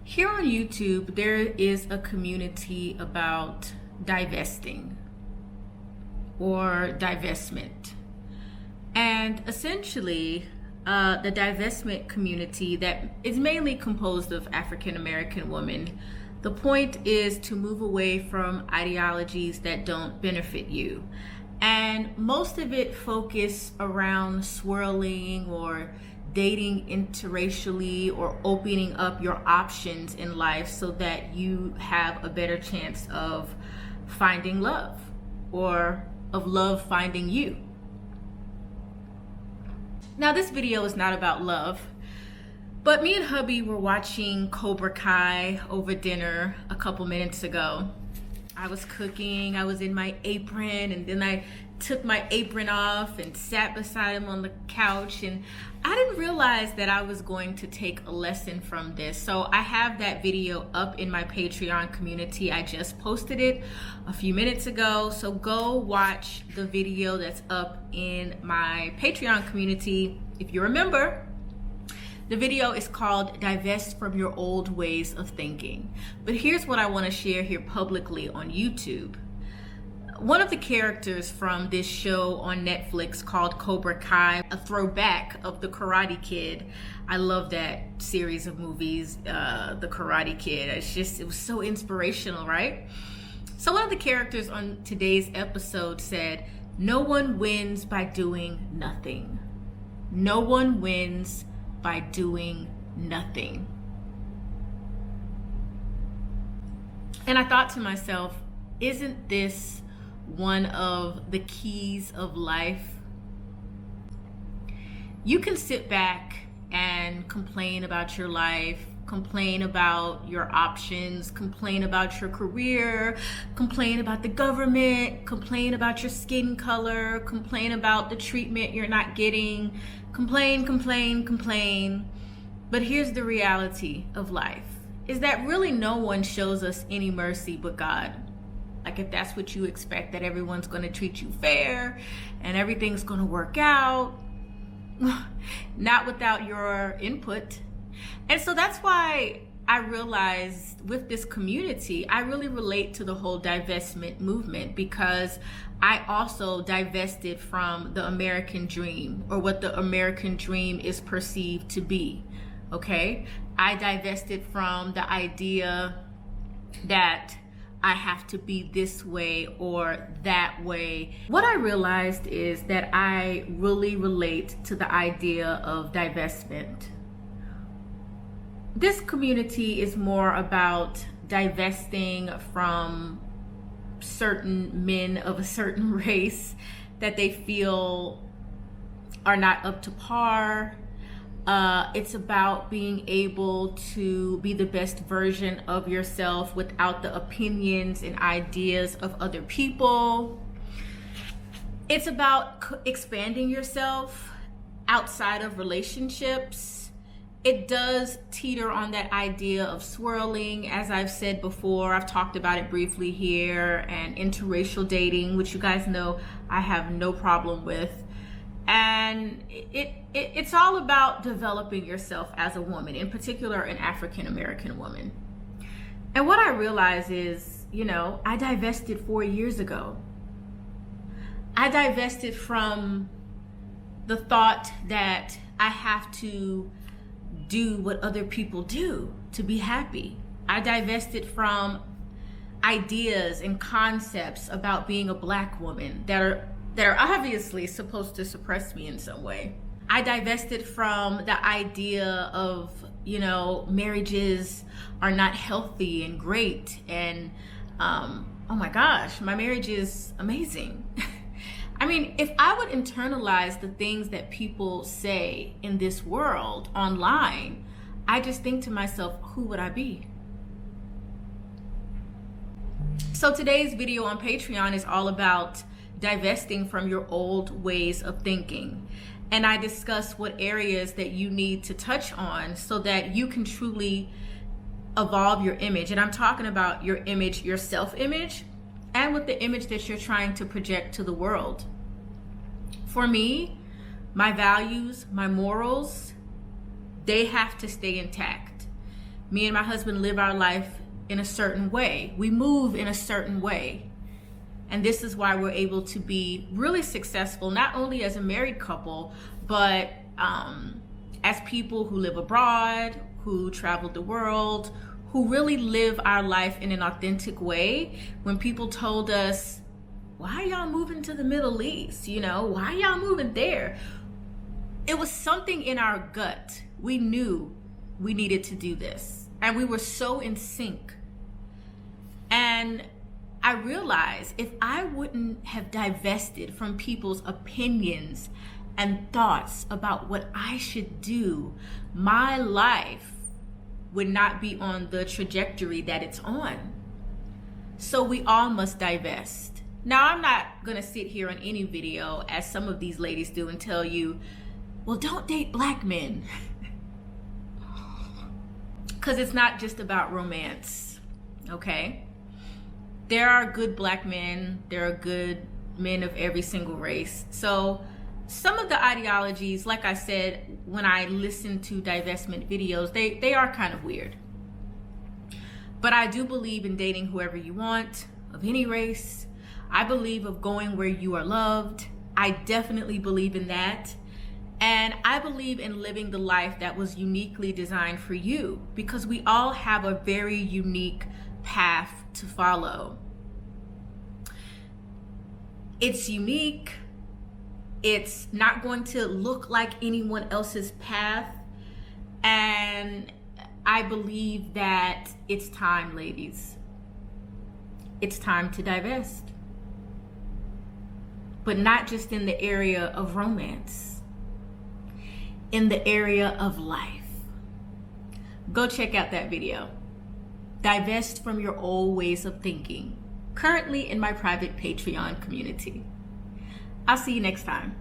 Here on YouTube, there is a community about divesting or divestment. And essentially, the divestment community that is mainly composed of African American women, the point is to move away from ideologies that don't benefit you. And most of it focus around swirling or dating interracially or opening up your options in life so that you have a better chance of finding love or of love finding you. Now, this video is not about love, but me and hubby were watching Cobra Kai over dinner a couple minutes ago. I was cooking, I was in my apron, and then I took my apron off and sat beside him on the couch, and I didn't realize that I was going to take a lesson from this. So I have that video up in my Patreon community. I just posted it a few minutes ago, so go watch the video that's up in my Patreon community. If you remember, the video is called Divest from Your Old Ways of Thinking. But here's what I want to share here publicly on YouTube. One of the characters from this show on Netflix called Cobra Kai, a throwback of the Karate Kid. I love that series of movies, the Karate Kid. It was so inspirational, right? So one of the characters on today's episode said, "No one wins by doing nothing. No one wins by doing nothing." And I thought to myself, isn't this one of the keys of life? You can sit back and complain about your life, complain about your options, complain about your career, complain about the government, complain about your skin color, complain about the treatment you're not getting, complain. But here's the reality of life, is that really no one shows us any mercy but God. Like, if that's what you expect, that everyone's going to treat you fair and everything's going to work out, not without your input. And so that's why I realized with this community, I really relate to the whole divestment movement, because I also divested from the American dream, or what the American dream is perceived to be. Okay? I divested from the idea that I have to be this way or that way. What I realized is that I really relate to the idea of divestment. This community is more about divesting from certain men of a certain race that they feel are not up to par. It's about being able to be the best version of yourself without the opinions and ideas of other people. It's about expanding yourself outside of relationships. It does teeter on that idea of swirling, as I've said before. I've talked about it briefly here, and interracial dating, which you guys know I have no problem with. And it's all about developing yourself as a woman, in particular an African American woman. And what I realize is, I divested 4 years ago. I divested from the thought that I have to do what other people do to be happy. I divested from ideas and concepts about being a Black woman that are obviously supposed to suppress me in some way. I divested from the idea of, marriages are not healthy and great. And, oh my gosh, my marriage is amazing. I mean, if I would internalize the things that people say in this world online, I just think to myself, who would I be? So today's video on Patreon is all about divesting from your old ways of thinking. And I discuss what areas that you need to touch on so that you can truly evolve your image. And I'm talking about your image, your self-image, and with the image that you're trying to project to the world. For me, my values, my morals, they have to stay intact. Me and my husband live our life in a certain way. We move in a certain way. And this is why we're able to be really successful, not only as a married couple, but as people who live abroad, who travel the world, who really live our life in an authentic way. When people told us, why are y'all moving to the Middle East? You know, why are y'all moving there? It was something in our gut. We knew we needed to do this. And we were so in sync. And I realized if I wouldn't have divested from people's opinions and thoughts about what I should do, my life would not be on the trajectory that it's on. So we all must divest. Now, I'm not gonna sit here on any video, as some of these ladies do, and tell you, well, don't date black men. Because it's not just about romance, okay? There are good black men, there are good men of every single race. So some of the ideologies, like I said, when I listen to divestment videos, they are kind of weird. But I do believe in dating whoever you want, of any race. I believe of going where you are loved. I definitely believe in that. And I believe in living the life that was uniquely designed for you, because we all have a very unique path to follow. It's unique. It's not going to look like anyone else's path. And I believe that it's time, ladies. It's time to divest. But not just in the area of romance, in the area of life. Go check out that video. Divest from your old ways of thinking. Currently in my private Patreon community. I'll see you next time.